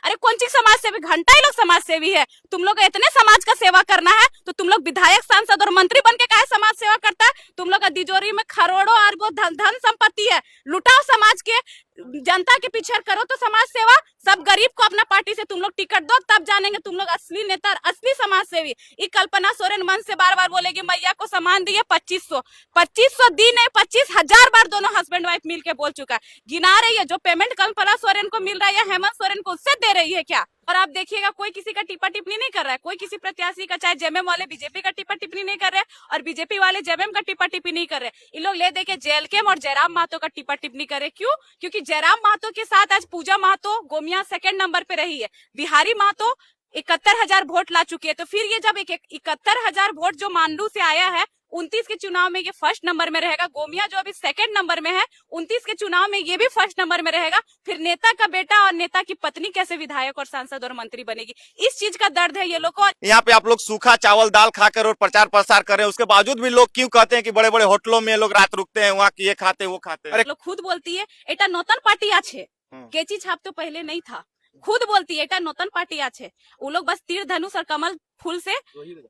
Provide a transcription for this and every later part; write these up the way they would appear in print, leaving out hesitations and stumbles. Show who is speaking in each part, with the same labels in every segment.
Speaker 1: अरे कौन सी समाज सेवी, घंटा ही लोग समाज सेवी है। तुम लोग इतने समाज का सेवा करना है तो तुम लोग विधायक, सांसद और मंत्री बन के काहे समाज सेवा करता है? तुम लोग का तिजोरी में करोड़ों अरबों धन संपत्ति है, लुटाओ समाज के, जनता के पीछे करो तो समाज सेवा। सब गरीब को अपना पार्टी से तुम लोग टिकट दो, तब जानेंगे तुम लोग असली नेता, असली समाज सेवी। ये कल्पना सोरेन मन से बार बार बोलेगी मैया को सामान दिए 2500 दी नहीं, 25,000 बार दोनों हस्बैंड वाइफ मिलके बोल चुका है। गिना रही है जो पेमेंट कल्पना सोरेन को मिल रहा है या हेमंत सोरेन को, उससे दे रही है क्या? और आप देखिएगा कोई किसी का टिप्पा टिप्पणी नहीं कर रहा है, कोई किसी प्रत्याशी का, चाहे जेएमएम वाले बीजेपी का टिप्पा टिप्पणी नहीं कर रहे हैं और बीजेपी वाले जेएमएम का टिप्पा टिप्पणी नहीं कर रहे। इन लोग ले देके जेएलकेम और जयराम महतो का टिप्पा टिप्पणी करे। क्यों? क्योंकि जयराम महतो के साथ आज पूजा महतो गोमिया सेकंड नंबर पे रही है, बिहारी महतो 71,000 वोट ला चुकी है। तो फिर ये जब 71,000 वोट जो मांडू से आया है, 29 के चुनाव में ये फर्स्ट नंबर में रहेगा। गोमिया जो अभी सेकंड नंबर में है, 29 के चुनाव में ये भी फर्स्ट नंबर में रहेगा। फिर नेता का बेटा और नेता की पत्नी कैसे विधायक और सांसद और मंत्री बनेगी? इस चीज का दर्द है ये लोग को।
Speaker 2: यहाँ पे आप लोग सूखा चावल दाल खाकर और प्रचार प्रसार कर रहे हैं, उसके बावजूद भी लोग क्यों कहते हैं कि बड़े बड़े होटलों में लोग रात रुकते हैं, वहाँ ये खाते हैं वो खाते हैं?
Speaker 1: अरे लोग खुद बोलती है एटा नौतन पार्टी आछे, केची छाप तो पहले नहीं था। खुद बोलती है एटा नौतन पार्टी आछे। वो लोग बस तीर धनुष और कमल फूल से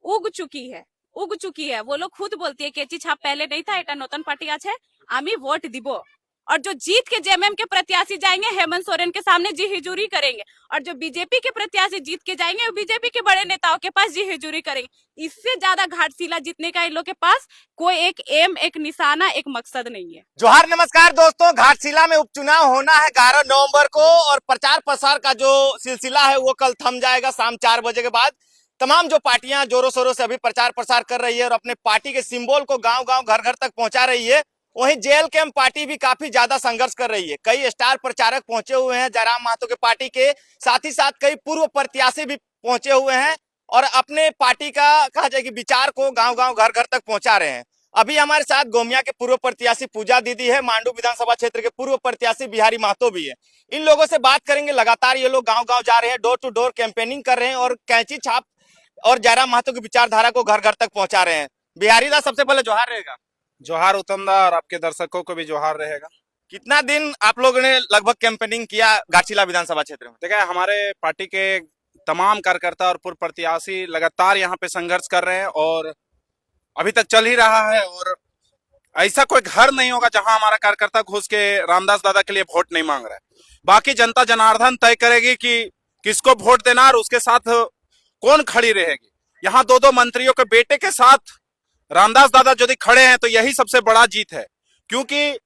Speaker 1: उग चुकी है। वो लोग खुद बोलती है केची छाप पहले नहीं था, एटा नौतन पार्टी आछे, आमी वोट दिबो। और जो जीत के जेएमएम के प्रत्याशी जाएंगे हेमंत सोरेन के सामने जी हिजूरी करेंगे, और जो बीजेपी के प्रत्याशी जीत के जाएंगे वो बीजेपी के बड़े नेताओं के पास जी हिजूरी करेंगे। इससे ज्यादा घाटशिला जीतने का इन लोग के पास कोई एक एम, एक निशाना, एक मकसद नहीं है।
Speaker 2: जोहार, नमस्कार दोस्तों। घाटशिला में उपचुनाव होना है 11 नवंबर को और प्रचार प्रसार का जो सिलसिला है वो कल थम जाएगा शाम 4 बजे के बाद। तमाम जो पार्टियां जोरों शोरों से अभी प्रचार प्रसार कर रही है और अपने पार्टी के सिंबल को गांव गांव घर घर तक पहुंचा रही है, वहीं जेएलकेम पार्टी भी काफी ज्यादा संघर्ष कर रही है। कई स्टार प्रचारक पहुंचे हुए हैं जयराम महतो के पार्टी के, साथ ही साथ कई पूर्व प्रत्याशी भी पहुंचे हुए हैं और अपने पार्टी का कहा जाए कि विचार को गांव गांव घर घर तक पहुंचा रहे हैं। अभी हमारे साथ गोमिया के पूर्व प्रत्याशी पूजा दीदी है, मांडू विधानसभा क्षेत्र के पूर्व प्रत्याशी बिहारी महतो भी है। इन लोगों से बात करेंगे। लगातार ये लोग गाँव गाँव जा रहे हैं, डोर टू डोर कैंपेनिंग कर रहे हैं और कैंची छाप और जयराम महतो की विचारधारा को घर घर तक पहुंचा रहे हैं। बिहारी दा, सबसे पहले जोहार रहेगा।
Speaker 3: जोहार उत्तम दा, और आपके दर्शकों को भी जोहार रहेगा।
Speaker 2: कितना दिन आप लोगों ने लगभग कैंपेनिंग किया घाटशिला विधानसभा क्षेत्र में?
Speaker 3: देखिए, हमारे पार्टी के तमाम कार्यकर्ता और पूर्व प्रत्याशी लगातार यहाँ पे संघर्ष कर रहे हैं और अभी तक चल ही रहा है। और ऐसा कोई घर नहीं होगा जहां हमारा कार्यकर्ता घुस के रामदास दादा के लिए वोट नहीं मांग रहा है। बाकी जनता जनार्दन तय करेगी कि किसको वोट देना और उसके साथ कौन खड़ी रहेगी। यहाँ दो मंत्रियों के बेटे के साथ रामदास दादा यदि खड़े हैं तो यही सबसे बड़ा जीत है, क्योंकि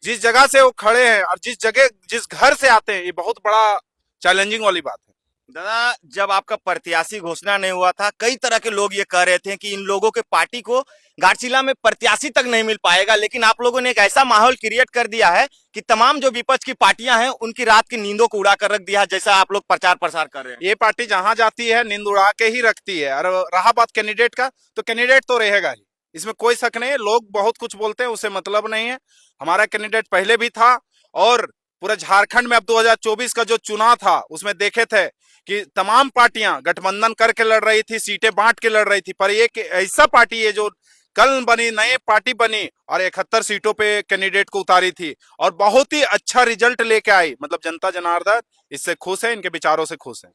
Speaker 3: जिस जगह से वो खड़े हैं और जिस घर से आते हैं, ये बहुत बड़ा चैलेंजिंग वाली बात है।
Speaker 2: दादा, जब आपका प्रत्याशी घोषणा नहीं हुआ था, कई तरह के लोग ये कह रहे थे कि इन लोगों के पार्टी को घाटशिला में प्रत्याशी तक नहीं मिल पाएगा, लेकिन आप लोगों ने एक ऐसा माहौल क्रिएट कर दिया है कि तमाम जो विपक्ष की पार्टियां हैं उनकी रात की नींदों को उड़ा कर रख दिया, जैसा आप लोग प्रचार प्रसार कर रहे हैं।
Speaker 3: ये पार्टी जहां जाती है नींद उड़ा के ही रखती है। और रहा बात कैंडिडेट का, तो कैंडिडेट तो रहेगा ही, इसमें कोई शक नहीं है। लोग बहुत कुछ बोलते हैं, उसे मतलब नहीं है। हमारा कैंडिडेट पहले भी था और पूरा झारखंड में अब 2024 का जो चुनाव था उसमें देखे थे कि तमाम पार्टियां गठबंधन करके लड़ रही थी, सीटें बांट के लड़ रही थी, पर एक ऐसा पार्टी है जो कल बनी, नई पार्टी बनी और 71 सीटों पे कैंडिडेट को उतारी थी और बहुत ही अच्छा रिजल्ट लेके आई। मतलब जनता जनार्दन इससे खुश है, इनके विचारों से खुश है।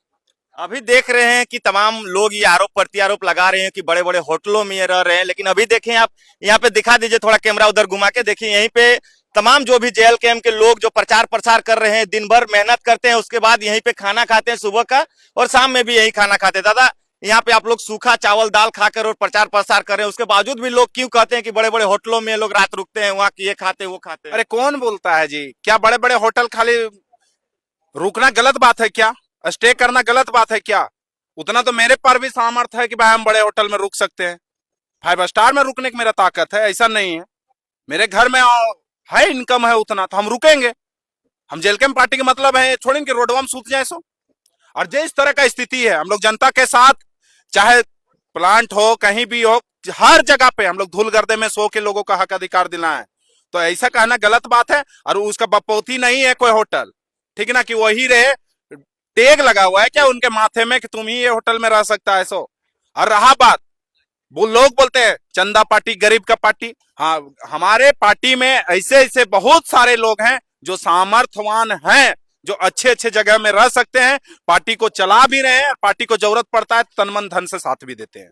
Speaker 2: अभी देख रहे हैं कि तमाम लोग ये आरोप प्रत्यारोप लगा रहे हैं कि बड़े बड़े होटलों में रह रहे हैं, लेकिन अभी देखें आप, यहाँ पे दिखा दीजिए थोड़ा कैमरा, उधर घुमा के देखिए, यहीं पे तमाम जो भी जेएलकेम के लोग जो प्रचार प्रसार कर रहे हैं, दिन भर मेहनत करते हैं, उसके बाद यहीं पे खाना खाते हैं सुबह का और शाम में भी यही खाना खाते हैं। दादा, यहाँ पे आप लोग सूखा चावल दाल खाकर और प्रचार प्रसार कर रहे हैं, उसके बावजूद भी लोग क्यों कहते हैं कि बड़े बड़े होटलों में लोग रात रुकते हैं, वहाँ ये खाते हैं वो खाते हैं?
Speaker 3: अरे कौन बोलता है जी? क्या बड़े बड़े होटल खाली रुकना गलत बात है क्या? स्टे करना गलत बात है क्या? उतना तो मेरे पर भी सामर्थ्य है कि भाई हम बड़े होटल में रुक सकते हैं, 5 स्टार में रुकने की मेरा ताकत है, ऐसा नहीं है। मेरे घर में है इनकम है उतना, तो हम रुकेंगे। हम जेएलकेम पार्टी के मतलब है छोड़ेंगे रोडवा में सूत जाए सो। और जिस तरह का स्थिति है, हम लोग जनता के साथ, चाहे प्लांट हो कहीं भी हो, हर जगह पे हम लोग धूल गर्दे में सो के लोगों का हक अधिकार दिलाएं। तो ऐसा कहना गलत बात है। और उसका बपौती नहीं है कोई होटल, ठीक ना, कि वही रहे, टेग लगा हुआ है क्या उनके माथे में कि तुम ही ये होटल में रह सकता है सो। और रहा बात, वो लोग बोलते हैं चंदा पार्टी, गरीब का पार्टी। हाँ, हमारे पार्टी में ऐसे ऐसे बहुत सारे लोग हैं जो सामर्थ्यवान हैं, जो अच्छे अच्छे जगह में रह सकते हैं, पार्टी को चला भी रहे हैं, पार्टी को जरूरत पड़ता है तन मन धन से साथ भी देते हैं।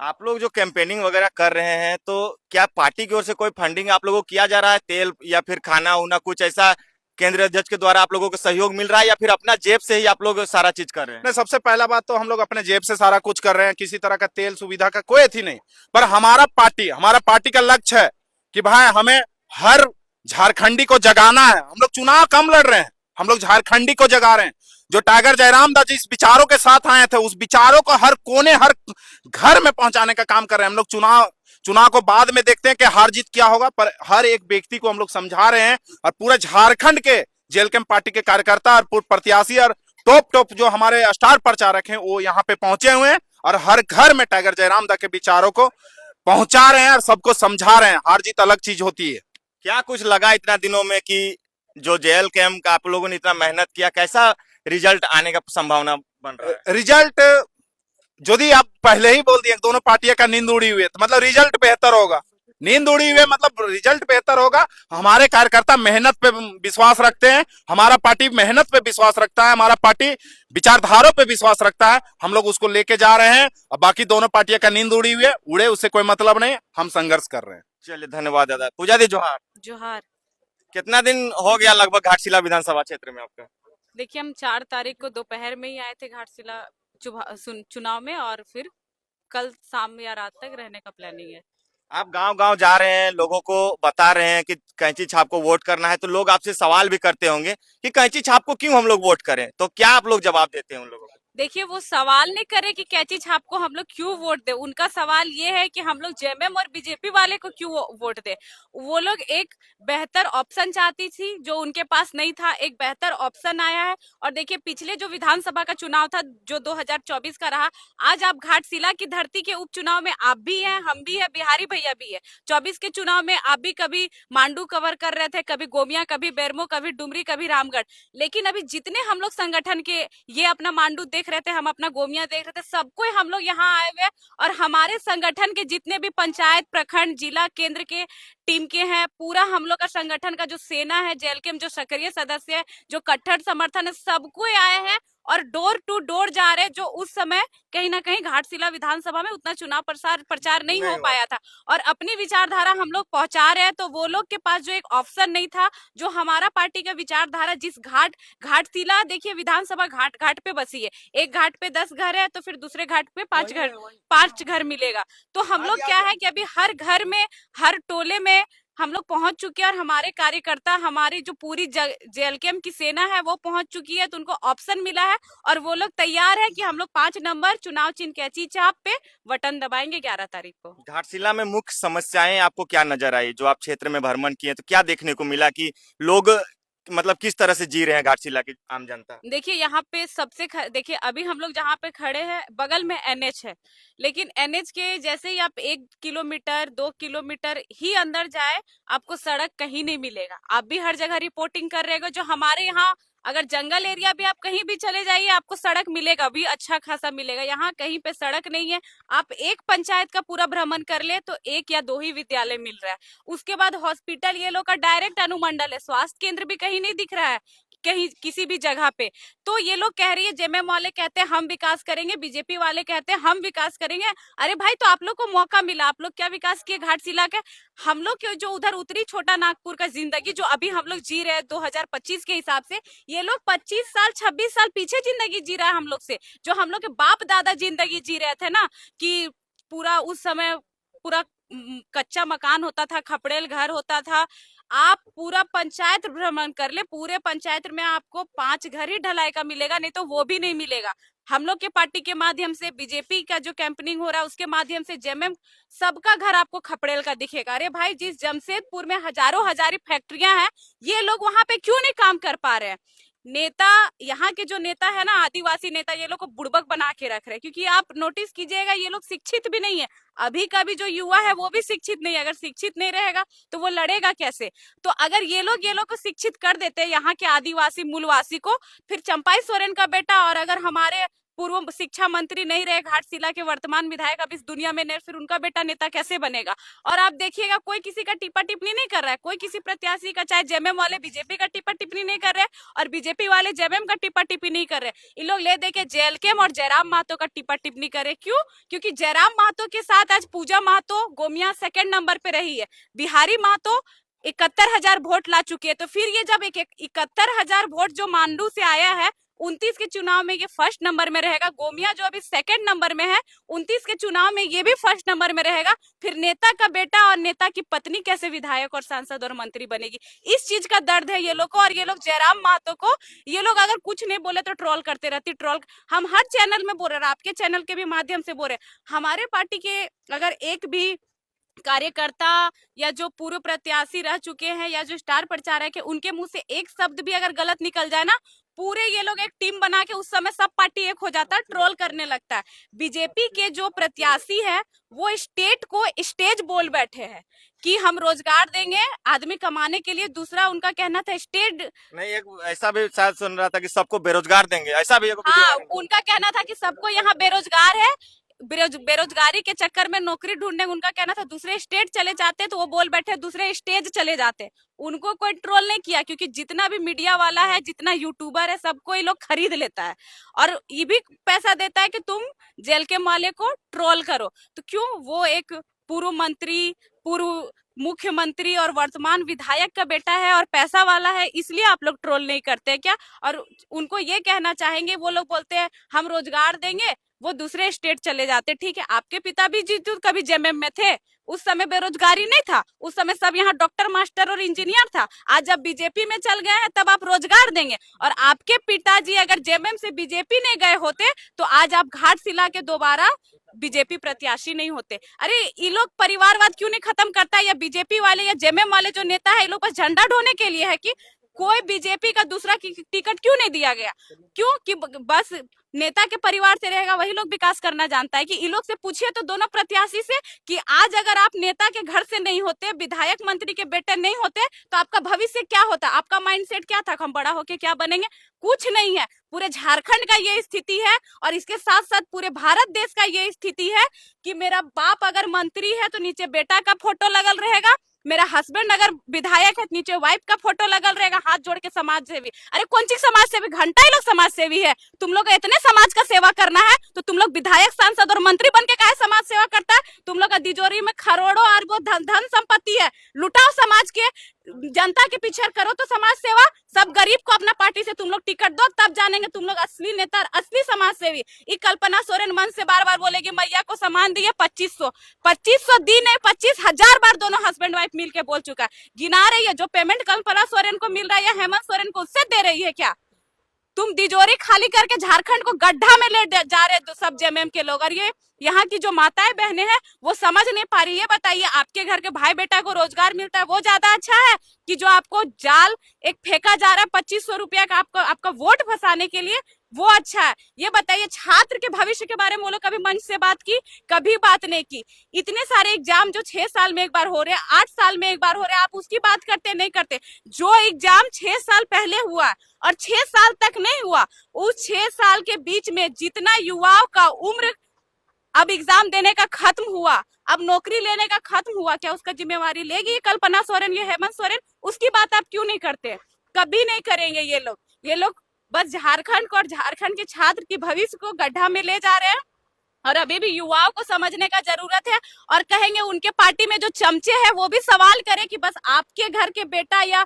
Speaker 2: आप लोग जो कैंपेनिंग वगैरह कर रहे हैं तो क्या पार्टी की ओर से कोई फंडिंग आप लोगों को किया जा रहा है, तेल या फिर खाना उना कुछ ऐसा केंद्रीय अध्यक्ष के द्वारा आप लोगों को सहयोग मिल रहा है, या फिर अपना जेब से ही आप लोग सारा चीज कर रहे हैं?
Speaker 3: नहीं, सबसे पहला बात तो हम लोग अपने जेब से सारा कुछ कर रहे हैं, किसी तरह का तेल सुविधा का कोई अथी नहीं। पर हमारा पार्टी का लक्ष्य है कि भाई हमें हर झारखंडी को जगाना है। हम लोग चुनाव कम लड़ रहे हैं, हम लोग झारखंडी को जगा रहे हैं। जो टाइगर जयराम दास जिस विचारों के साथ आए थे, उस विचारों को हर कोने हर घर में पहुंचाने का काम कर रहे हैं। हम लोग चुनाव को बाद में देखते हैं कि हार जीत क्या होगा, पर हर एक व्यक्ति को हम लोग समझा रहे हैं। और पूरे झारखंड के जेएलकेएम पार्टी के कार्यकर्ता और प्रत्याशी और टॉप जो हमारे स्टार प्रचारक हैं वो यहाँ पे पहुंचे हुए हैं और हर घर में टाइगर जयराम दास के विचारों को पहुंचा रहे हैं और सबको समझा रहे हैं। हार जीत अलग चीज होती है।
Speaker 2: क्या कुछ लगा इतना दिनों में कि जो जेएलकेएम का आप लोगों ने इतना मेहनत किया, कैसा रिजल्ट आने का संभावना बन रहा है?
Speaker 3: रिजल्ट यदि आप पहले ही बोल दिए दोनों पार्टियां का नींद उड़ी हुई है, तो मतलब रिजल्ट बेहतर होगा। नींद उड़ी हुई है मतलब रिजल्ट बेहतर होगा। हमारे कार्यकर्ता मेहनत पे विश्वास रखते हैं, हमारा पार्टी मेहनत पे विश्वास रखता है, हमारा पार्टी विचारधारों पे विश्वास रखता है। हम लोग उसको लेके जा रहे हैं और बाकी दोनों पार्टियां का नींद उड़ी हुई है, उड़े उससे कोई मतलब नहीं, हम संघर्ष कर रहे हैं।
Speaker 2: चलिए, धन्यवाद दादा। पूजा दी जोहार।
Speaker 1: जोहार।
Speaker 2: कितना दिन हो गया लगभग घाटशिला विधानसभा क्षेत्र में आपका?
Speaker 1: देखिए, हम 4 तारीख को दोपहर में ही आए थे घाटशिला चुनाव में, और फिर कल शाम या रात तक रहने का प्लानिंग है।
Speaker 2: आप गांव गांव जा रहे हैं, लोगों को बता रहे हैं कि कैंची छाप को वोट करना है, तो लोग आपसे सवाल भी करते होंगे कि कैंची छाप को क्यों हम लोग वोट करें, तो क्या आप लोग जवाब देते हैं उन लोगों को?
Speaker 1: देखिए, वो सवाल नहीं करे कि कैंची छाप को हम लोग क्यों वोट दे। उनका सवाल ये है कि हम लोग जेएमएम और बीजेपी वाले को क्यों वोट दे। वो लोग एक बेहतर ऑप्शन चाहती थी जो उनके पास नहीं था, एक बेहतर ऑप्शन आया है। और देखिए, पिछले जो विधानसभा का चुनाव था जो 2024 का रहा, आज आप घाटशिला की धरती के उपचुनाव में आप भी हैं, हम भी है, बिहारी भैया भी है। 24 के चुनाव में आप भी कभी मांडू कवर कर रहे थे, कभी गोमिया, कभी बेरमो, कभी डुमरी, कभी रामगढ़। लेकिन अभी जितने हम लोग संगठन के ये अपना मांडू देख रहे थे, हम अपना गोमिया देख रहे थे, सबको हम लोग यहाँ आए हुए। और हमारे संगठन के जितने भी पंचायत, प्रखंड, जिला, केंद्र के टीम के हैं, पूरा हम लोग का संगठन का जो सेना है, जेएलकेएम जो सक्रिय सदस्य है, जो कट्टर समर्थन है, सबको आए हैं और डोर टू डोर जा रहे हैं। जो उस समय कहीं ना कहीं घाटशिला विधानसभा में उतना चुनाव प्रचार नहीं हो पाया था, और अपनी विचारधारा हम लोग पहुंचा रहे हैं। तो वो लोग के पास जो एक ऑप्शन नहीं था, जो हमारा पार्टी का विचारधारा, जिस घाटशिला देखिए विधानसभा घाट पे बसी है, एक घाट पे 10 घर है तो फिर दूसरे घाट पे 5 घर मिलेगा। तो हम लोग क्या है कि अभी हर घर में, हर टोले में हम लोग पहुंच चुके हैं, और हमारे कार्यकर्ता, हमारी जो पूरी जेएलकेएम की सेना है वो पहुंच चुकी है। तो उनको ऑप्शन मिला है और वो लोग तैयार है कि हम लोग 5 नंबर चुनाव चिन्ह कैंची छाप पे बटन दबाएंगे 11 तारीख को।
Speaker 2: घाटशिला में मुख्य समस्याएं आपको क्या नजर आई, जो आप क्षेत्र में भ्रमण किए तो क्या देखने को मिला कि लोग मतलब किस तरह से जी रहे हैं घाटशिला की आम जनता?
Speaker 1: देखिए, यहाँ पे देखिए, अभी हम लोग जहाँ पे खड़े हैं बगल में एनएच है, लेकिन एनएच के जैसे ही आप 1 किलोमीटर 2 किलोमीटर ही अंदर जाए, आपको सड़क कहीं नहीं मिलेगा। आप भी हर जगह रिपोर्टिंग कर रहे हो, जो हमारे यहाँ अगर जंगल एरिया भी आप कहीं भी चले जाइए, आपको सड़क मिलेगा भी, अच्छा खासा मिलेगा। यहाँ कहीं पे सड़क नहीं है। आप एक पंचायत का पूरा भ्रमण कर ले तो 1 या 2 ही विद्यालय मिल रहा है। उसके बाद हॉस्पिटल ये लोग का डायरेक्ट अनुमंडल है, स्वास्थ्य केंद्र भी कहीं नहीं दिख रहा है कहीं किसी भी जगह पे। तो ये लोग कह रही है, जेएमएम वाले कहते हैं हम विकास करेंगे, बीजेपी वाले कहते हैं हम विकास करेंगे। अरे भाई, तो आप लोग को मौका मिला, आप लोग क्या विकास किए घाटशिला का? हम लोग के जो उधर उत्तरी छोटा नागपुर का जिंदगी जो अभी हम लोग जी रहे हैं 2025 के हिसाब से, ये लोग 25 साल 26 साल पीछे जिंदगी जी रहा है हम लोग से। जो हम लोग के बाप दादा जिंदगी जी रहे थे ना, कि पूरा उस समय पूरा कच्चा मकान होता था, खपड़ेल घर होता था। आप पूरा पंचायत भ्रमण कर ले, पूरे पंचायत में आपको 5 घर ही ढलाई का मिलेगा, नहीं तो वो भी नहीं मिलेगा। हम लोग के पार्टी के माध्यम से, बीजेपी का जो कैंपेनिंग हो रहा है उसके माध्यम से, जेएमएम, सबका घर आपको खपड़ेल का दिखेगा। अरे भाई, जिस जमशेदपुर में हजारों हजारी फैक्ट्रियां हैं, ये लोग वहां पे क्यों नहीं काम कर पा रहे हैं? नेता, यहाँ के जो नेता है ना, आदिवासी नेता, ये लोग को बुड़बक बना के रख रहे हैं। क्योंकि आप नोटिस कीजिएगा, ये लोग शिक्षित भी नहीं है। अभी का भी जो युवा है वो भी शिक्षित नहीं है। अगर शिक्षित नहीं रहेगा तो वो लड़ेगा कैसे? तो अगर ये लोग को शिक्षित कर देते हैं, यहाँ के आदिवासी मूलवासी को, फिर चंपाई सोरेन का बेटा और अगर हमारे पूर्व शिक्षा मंत्री नहीं रहे घाटशिला के वर्तमान विधायक अब इस दुनिया में नहीं, फिर उनका बेटा नेता कैसे बनेगा। और आप देखिएगा कोई किसी का टिप्पा टिप्पणी नहीं कर रहा है, कोई किसी प्रत्याशी का, चाहे जेएमएम वाले बीजेपी का टिप्पा टिप्पणी नहीं कर रहे और बीजेपी वाले जेएमएम का टिप्पा टिप्पणी नहीं कर रहे। इन लोग ले दे के जेएलकेम और जयराम महतो का टिप्पा टिप्पणी करे। क्यों? क्योंकि जयराम महतो के साथ आज पूजा महतो गोमिया सेकंड नंबर पे रही है, बिहारी महतो 71,000 वोट ला चुके हैं। तो फिर ये जब 71,000 वोट जो मांडू से आया है 29 के चुनाव में ये फर्स्ट नंबर में रहेगा, गोमिया जो अभी सेकंड नंबर में है 29 के चुनाव में ये भी फर्स्ट नंबर में रहेगा, फिर नेता का बेटा और नेता की पत्नी कैसे विधायक और सांसद और मंत्री बनेगी। इस चीज का दर्द है ये लोग को। और ये लोग जयराम महतो को, ये लोग अगर कुछ नहीं बोले तो ट्रोल करते रहती। ट्रोल हम हर चैनल में बोल रहे, आपके चैनल के भी माध्यम से बोल रहे, हमारे पार्टी के अगर एक भी कार्यकर्ता या जो पूर्व प्रत्याशी रह चुके हैं या जो स्टार प्रचारक है उनके मुंह से एक शब्द भी अगर गलत निकल जाए ना, पूरे ये लोग एक टीम बना के उस समय सब पार्टी एक हो जाता है, ट्रोल करने लगता है। बीजेपी के जो प्रत्याशी है वो स्टेट को स्टेज बोल बैठे हैं कि हम रोजगार देंगे आदमी कमाने के लिए। दूसरा उनका कहना था स्टेट
Speaker 2: नहीं, एक ऐसा भी शायद सुन रहा था कि सबको बेरोजगार देंगे, ऐसा भी
Speaker 1: हाँ, उनका कहना था कि सबको यहाँ बेरोजगार है, बेरोजगारी के चक्कर में नौकरी ढूंढने, उनका कहना था दूसरे स्टेट चले जाते तो वो बोल बैठे दूसरे स्टेज चले जाते। उनको कोई ट्रोल नहीं किया क्योंकि जितना भी मीडिया वाला है, जितना यूट्यूबर है, सबको ये लोग खरीद लेता है और ये भी पैसा देता है कि तुम जेल के माले को ट्रोल करो। तो क्यों? वो एक पूर्व मंत्री, पूर्व मुख्यमंत्री और वर्तमान विधायक का बेटा है और पैसा वाला है, इसलिए आप लोग ट्रोल नहीं करते क्या? और उनको ये कहना चाहेंगे, वो लोग बोलते हैं हम रोजगार देंगे, वो दूसरे स्टेट चले जाते। ठीक है, आपके पिता भी जी तो कभी जेएमएम में थे, उस समय बेरोजगारी नहीं था, उस समय सब यहाँ डॉक्टर मास्टर और इंजीनियर था। आज जब बीजेपी में चल गए हैं तब आप रोजगार देंगे। और आपके पिताजी अगर जेएमएम से बीजेपी नहीं गए होते तो आज आप घाटशिला के दोबारा बीजेपी प्रत्याशी नहीं होते। अरे ये लोग परिवारवाद क्यों नहीं खत्म करता है? या बीजेपी वाले या जेएमएम वाले जो नेता है, ये लोग बस झंडा ढोने के लिए है कि कोई बीजेपी का दूसरा टिकट क्यों नहीं दिया गया? क्यों? कि बस नेता के परिवार से रहेगा वही लोग विकास करना जानता है। कि इन लोग से पूछिए तो दोनों प्रत्याशी से कि आज अगर आप नेता के घर से नहीं होते, विधायक मंत्री के बेटे नहीं होते तो आपका भविष्य क्या होता? आपका माइंडसेट क्या था? हम बड़ा होके क्या बनेंगे? कुछ नहीं है। पूरे झारखंड का ये स्थिति है और इसके साथ साथ पूरे भारत देश का ये स्थिति है कि मेरा बाप अगर मंत्री है तो नीचे बेटा का फोटो लगल रहेगा, मेरा हस्बैंड अगर विधायक है नीचे वाइफ का फोटो लगल रहेगा, हाथ जोड़ के समाज सेवी। अरे कौन सी समाज सेवी? घंटा ही लोग समाज सेवी है। तुम लोग इतने समाज का सेवा करना है तो तुम लोग विधायक सांसद और मंत्री बन के काहे समाज सेवा करता है? तुम लोग का तिजोरी में करोड़ों अरबों धन संपत्ति है, लुटाओ समाज के, जनता के पीछे करो तो समाज सेवा। सब गरीब को अपना पार्टी से तुम लोग टिकट दो, तब जानेंगे तुम लोग असली नेता, असली समाज सेवी। ये कल्पना सोरेन मन से बार बार बोलेगी मैया को सामान दिए 2500 दी नहीं, 25,000 बार दोनों हस्बैंड वाइफ मिल के बोल चुका है। गिना रही है जो पेमेंट कल्पना सोरेन को मिल रहा है या हेमंत सोरेन को उससे दे रही है क्या? तुम तिजोरी खाली करके झारखंड को गड्ढा में ले जा रहे तो सब जेएमएम के लोग। और ये यहाँ की जो माताएं बहनें हैं वो समझ नहीं पा रही। ये बताइए, आपके घर के भाई बेटा को रोजगार मिलता है वो ज्यादा अच्छा है कि जो आपको जाल एक फेंका जा रहा है 2500 रुपया का आपका वोट फंसाने के लिए, वो अच्छा है? ये बताइए, छात्र के भविष्य के बारे में वो लोग कभी मंच से बात की? कभी बात नहीं की। इतने सारे एग्जाम जो 6 साल में एक बार हो रहे हैं, 8 साल में एक बार हो रहे हैं, आप उसकी बात करते नहीं करते। जो एग्जाम 6 साल पहले हुआ और 6 साल तक नहीं हुआ, उस 6 साल के बीच में जितना युवाओं का उम्र अब एग्जाम देने का खत्म हुआ, अब नौकरी लेने का खत्म हुआ, क्या उसका जिम्मेवारी लेगी ये कल्पना सोरेन, ये हेमंत सोरेन? उसकी बात आप क्यों नहीं करते? कभी नहीं करेंगे ये लोग बस झारखंड को और झारखंड के छात्र के भविष्य को गड्ढा में ले जा रहे हैं। और अभी भी युवाओं को समझने का जरूरत है। और कहेंगे उनके पार्टी में जो चमचे हैं वो भी सवाल करें कि बस आपके घर के बेटा या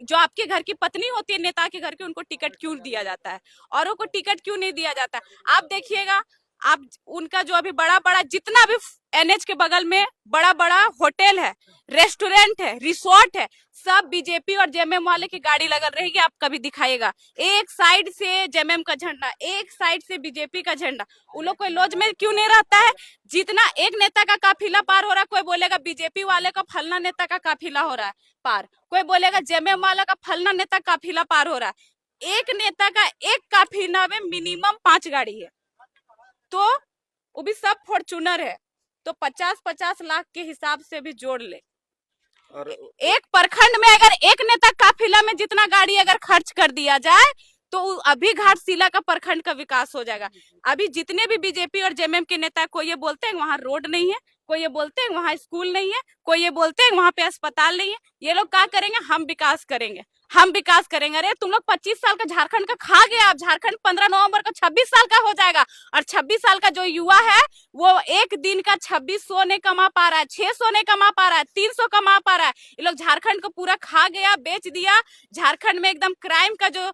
Speaker 1: जो आपके घर की पत्नी होती है नेता के घर की, उनको टिकट क्यों दिया जाता है, औरों को टिकट क्यों नहीं दिया जाता? आप देखिएगा, आप उनका जो अभी बड़ा जितना भी एनएच के बगल में बड़ा होटल है, रेस्टोरेंट है, रिसोर्ट है, सब बीजेपी और जेएमएम वाले की गाड़ी लगल रहेगी। आप कभी दिखाएगा एक साइड से जेएमएम का झंडा, एक साइड से बीजेपी का झंडा। उन लोग कोई लॉज में क्यों नहीं रहता है? जितना एक नेता का काफिला पार हो रहा है, कोई बोलेगा बीजेपी वाले का फलना नेता का काफिला हो रहा है पार, कोई बोलेगा जेएमएम वाला का फलना नेता काफिला पार हो रहा है। एक नेता का एक काफिला में मिनिमम 5 गाड़ी है, तो वो भी सब फॉर्चूनर है, तो 50-50 लाख के हिसाब से भी जोड़ ले। और एक प्रखंड में अगर एक नेता काफिला में जितना गाड़ी अगर खर्च कर दिया जाए तो अभी घाटशिला का प्रखंड का विकास हो जाएगा। अभी जितने भी बीजेपी और जेएमएम के नेता, कोई ये बोलते हैं वहां रोड नहीं है, कोई ये बोलते हैं वहां स्कूल नहीं है, कोई ये बोलते हैं वहां पे अस्पताल नहीं है। ये लोग क्या करेंगे? हम विकास करेंगे, हम विकास करेंगे। अरे तुम लोग 25 साल का झारखंड का खा गए। अब झारखंड 15 नवंबर को 26 साल का हो जाएगा, और 26 साल का जो युवा है वो एक दिन का 2600 नहीं कमा पा रहा है, 600 नहीं कमा पा रहा है, 300 कमा पा रहा है। ये लोग झारखंड को पूरा खा गया, बेच दिया। झारखंड में एकदम क्राइम का जो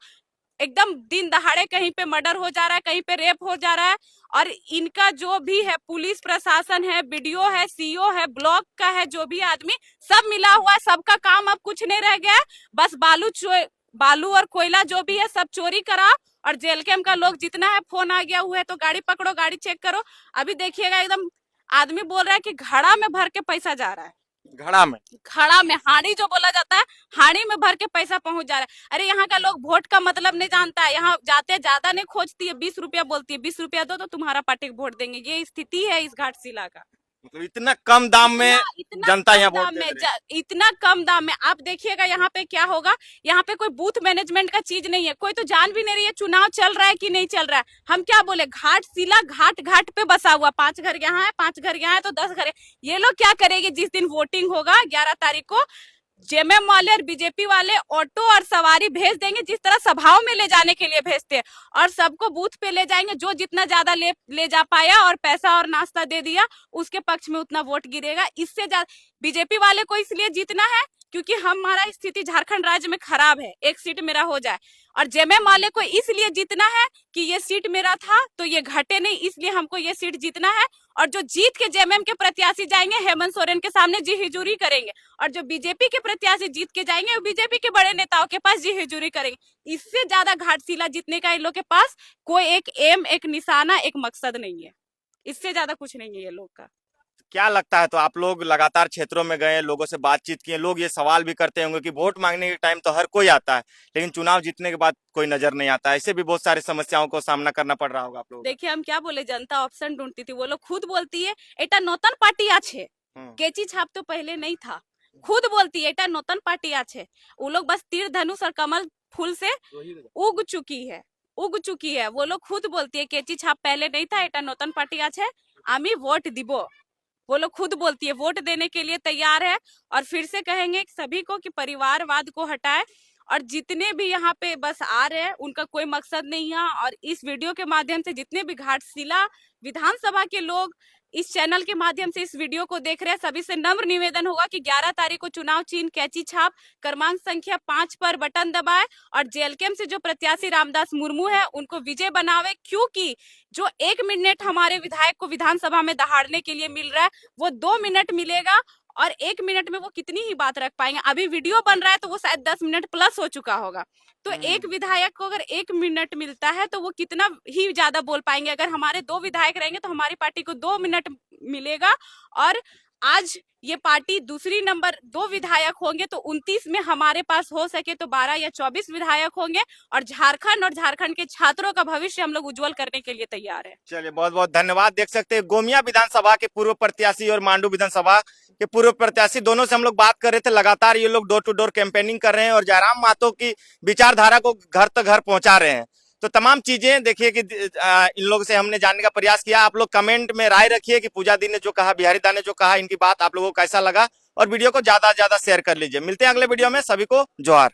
Speaker 1: एकदम दिन दहाड़े कहीं पे मर्डर हो जा रहा है, कहीं पे रेप हो जा रहा है। और इनका जो भी है, पुलिस प्रशासन है, बीडीओ है, सीईओ है, ब्लॉक का है, जो भी आदमी सब मिला हुआ है, सबका काम अब कुछ नहीं रह गया है। बस बालू और कोयला जो भी है सब चोरी करा। और जेल कैम्प का लोग जितना है, फोन आ गया हुआ है तो गाड़ी पकड़ो, गाड़ी चेक करो। अभी देखिएगा एकदम आदमी बोल रहा है कि घड़ा में भर के पैसा जा रहा है। घड़ा में, हाड़ी जो बोला जाता है, हाड़ी में भर के पैसा पहुंच जा रहा है। अरे यहाँ का लोग वोट का मतलब नहीं जानता है। यहाँ जाते ज्यादा नहीं खोजती है, 20 रुपया बोलती है, 20 रुपया दो तो तुम्हारा पार्टी को वोट देंगे। ये स्थिति है इस घाटशिला का।
Speaker 2: मतलब इतना कम दाम में जनता यहाँ वोट दे रही है।
Speaker 1: इतना कम दाम में आप देखिएगा यहाँ पे क्या होगा। यहाँ पे कोई बूथ मैनेजमेंट का चीज नहीं है, कोई तो जान भी नहीं रही है चुनाव चल रहा है कि नहीं चल रहा है। हम क्या बोले, घाटशिला घाट घाट पे बसा हुआ, 5 घर यहाँ है, 5 घर यहाँ है, तो 10 घर है। ये लोग क्या करेंगे? जिस दिन वोटिंग होगा 11 तारीख को, जेएमएम वाले और बीजेपी वाले ऑटो और सवारी भेज देंगे, जिस तरह सभाओं में ले जाने के लिए भेजते हैं, और सबको बूथ पे ले जाएंगे। जो जितना ज्यादा ले जा पाया और पैसा और नाश्ता दे दिया, उसके पक्ष में उतना वोट गिरेगा। इससे ज्यादा बीजेपी वाले को इसलिए जीतना है क्योंकि हमारा स्थिति झारखंड राज्य में खराब है, एक सीट मेरा हो जाए। और जेएमएम वाले को इसलिए जीतना है कि ये सीट मेरा था तो ये घटे नहीं, इसलिए हमको ये सीट जीतना है। और जो जीत के जेएमएम के प्रत्याशी जाएंगे, हेमंत सोरेन के सामने जी हिजूरी करेंगे। और जो बीजेपी के प्रत्याशी जीत के जाएंगे, वो बीजेपी के बड़े नेताओं के पास जी हिजूरी करेंगे। इससे ज्यादा घाटशिला जीतने का इन लोग के पास कोई एक एम, एक निशाना, एक मकसद नहीं है। इससे ज्यादा कुछ नहीं है ये लोग का।
Speaker 2: क्या लगता है? तो आप लोग लगातार क्षेत्रों में गए, लोगों से बातचीत किए, लोग ये सवाल भी करते होंगे कि वोट मांगने के टाइम तो हर कोई आता है, लेकिन चुनाव जीतने के बाद कोई नजर नहीं आता है। ऐसे भी बहुत सारी समस्याओं को सामना करना पड़ रहा होगा आप लोगों को।
Speaker 1: देखिए हम क्या बोले, जनता ऑप्शन ढूंढती थी, वो लोग खुद बोलती है एटा नौतन पार्टी आछे, केची छाप तो पहले नहीं था। खुद बोलती है एटा नौतन पार्टी आछे। वो लोग बस तीर धनुष और कमल फूल से उग चुकी है। वो लोग खुद बोलती है केची छाप पहले नहीं था, एटा नौतन पार्टी आछे, आमी वोट दिबो। वो लोग खुद बोलती है, वोट देने के लिए तैयार है। और फिर से कहेंगे सभी को कि परिवारवाद को हटाए। और जितने भी यहाँ पे बस आ रहे हैं उनका कोई मकसद नहीं है। और इस वीडियो के माध्यम से जितने भी घाटशिला विधानसभा के लोग इस चैनल के माध्यम से इस वीडियो को देख रहे हैं, सभी से नम्र निवेदन होगा कि 11 तारीख को चुनाव चिन्ह कैंची छाप क्रमांक संख्या 5 पर बटन दबाए और जेएलकेम से जो प्रत्याशी रामदास मुर्मू है उनको विजय बनावे। क्योंकि जो 1 मिनट हमारे विधायक को विधानसभा में दहाड़ने के लिए मिल रहा है, वो 2 मिनट मिलेगा। और 1 मिनट में वो कितनी ही बात रख पाएंगे। अभी वीडियो बन रहा है तो वो शायद 10 मिनट प्लस हो चुका होगा। तो एक विधायक को अगर 1 मिनट मिलता है तो वो कितना ही ज्यादा बोल पाएंगे। अगर हमारे 2 विधायक रहेंगे तो हमारी पार्टी को 2 मिनट मिलेगा। और आज ये पार्टी दूसरी नंबर 2 विधायक होंगे तो 29 में हमारे पास हो सके तो 12 या 24 विधायक होंगे। और झारखंड के छात्रों का भविष्य हम लोग उज्जवल करने के लिए तैयार है।
Speaker 2: चलिए, बहुत बहुत धन्यवाद। देख सकते हैं गोमिया विधानसभा के पूर्व प्रत्याशी और मांडू विधानसभा के पूर्व प्रत्याशी, दोनों से हम लोग बात कर रहे थे। लगातार ये लोग डोर टू डोर कैंपेनिंग कर रहे हैं और जयराम महतो की विचारधारा को घर तक घर पहुंचा रहे हैं। तो तमाम चीजें देखिए कि इन लोगों से हमने जानने का प्रयास किया। आप लोग कमेंट में राय रखिए कि पूजा दी ने जो कहा, बिहारी दा ने जो कहा, इनकी बात आप लोगों को कैसा लगा, और वीडियो को ज्यादा से ज्यादा शेयर कर लीजिए। मिलते हैं अगले वीडियो में। सभी को जोहार।